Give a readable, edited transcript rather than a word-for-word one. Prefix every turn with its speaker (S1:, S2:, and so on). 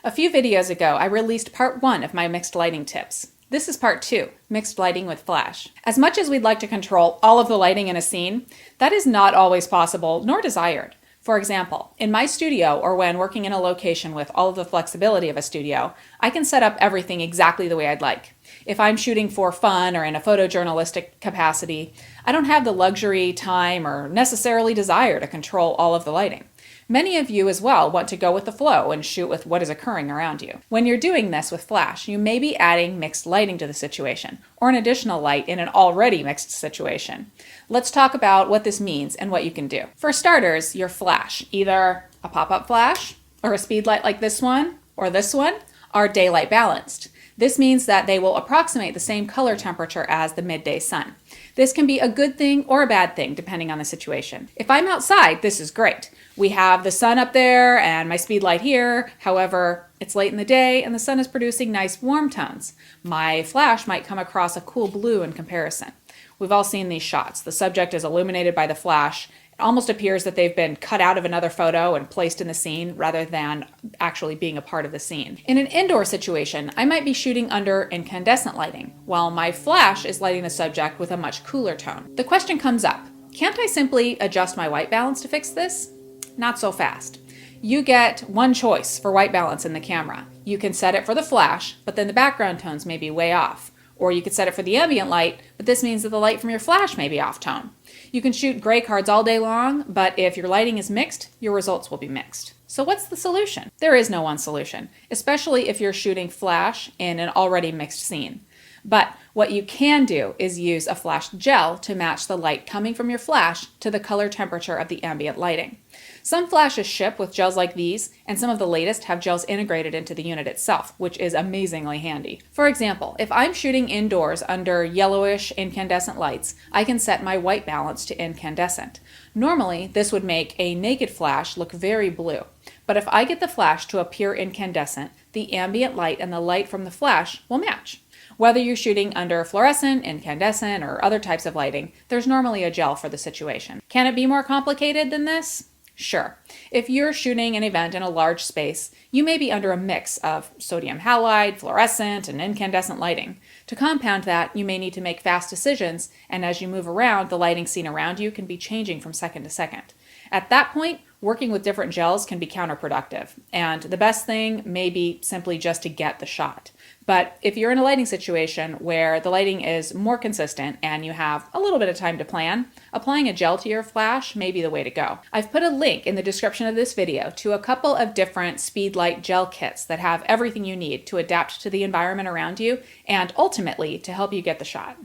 S1: A few videos ago, I released part 1 of my mixed lighting tips. This is part 2, mixed lighting with flash. As much as we'd like to control all of the lighting in a scene, that is not always possible nor desired. For example, in my studio or when working in a location with all of the flexibility of a studio, I can set up everything exactly the way I'd like. If I'm shooting for fun or in a photojournalistic capacity, I don't have the luxury, time, or necessarily desire to control all of the lighting. Many of you as well want to go with the flow and shoot with what is occurring around you. When you're doing this with flash, you may be adding mixed lighting to the situation, or an additional light in an already mixed situation. Let's talk about what this means and what you can do. For starters, your flash, either a pop-up flash or a speed light like this one or this one, are daylight balanced. This means that they will approximate the same color temperature as the midday sun. This can be a good thing or a bad thing depending on the situation. If I'm outside, this is great. We have the sun up there and my speed light here. However, it's late in the day and the sun is producing nice warm tones. My flash might come across a cool blue in comparison. We've all seen these shots. The subject is illuminated by the flash. It almost appears that they've been cut out of another photo and placed in the scene rather than actually being a part of the scene. In an indoor situation, I might be shooting under incandescent lighting, while my flash is lighting the subject with a much cooler tone. The question comes up, can't I simply adjust my white balance to fix this? Not so fast. You get one choice for white balance in the camera. You can set it for the flash, but then the background tones may be way off. Or you could set it for the ambient light, but this means that the light from your flash may be off tone. You can shoot gray cards all day long, but if your lighting is mixed, your results will be mixed. So what's the solution? There is no one solution, especially if you're shooting flash in an already mixed scene. But what you can do is use a flash gel to match the light coming from your flash to the color temperature of the ambient lighting. Some flashes ship with gels like these, and some of the latest have gels integrated into the unit itself, which is amazingly handy. For example, if I'm shooting indoors under yellowish incandescent lights, I can set my white balance to incandescent. Normally, this would make a naked flash look very blue. But if I get the flash to appear incandescent, the ambient light and the light from the flash will match. Whether you're shooting under fluorescent, incandescent, or other types of lighting, there's normally a gel for the situation. Can it be more complicated than this? Sure. If you're shooting an event in a large space, you may be under a mix of sodium halide, fluorescent, and incandescent lighting. To compound that, you may need to make fast decisions, and as you move around, the lighting seen around you can be changing from second to second. At that point, working with different gels can be counterproductive, and the best thing may be simply just to get the shot. But if you're in a lighting situation where the lighting is more consistent and you have a little bit of time to plan, applying a gel to your flash may be the way to go. I've put a link in the description of this video to a couple of different speed light gel kits that have everything you need to adapt to the environment around you and ultimately to help you get the shot.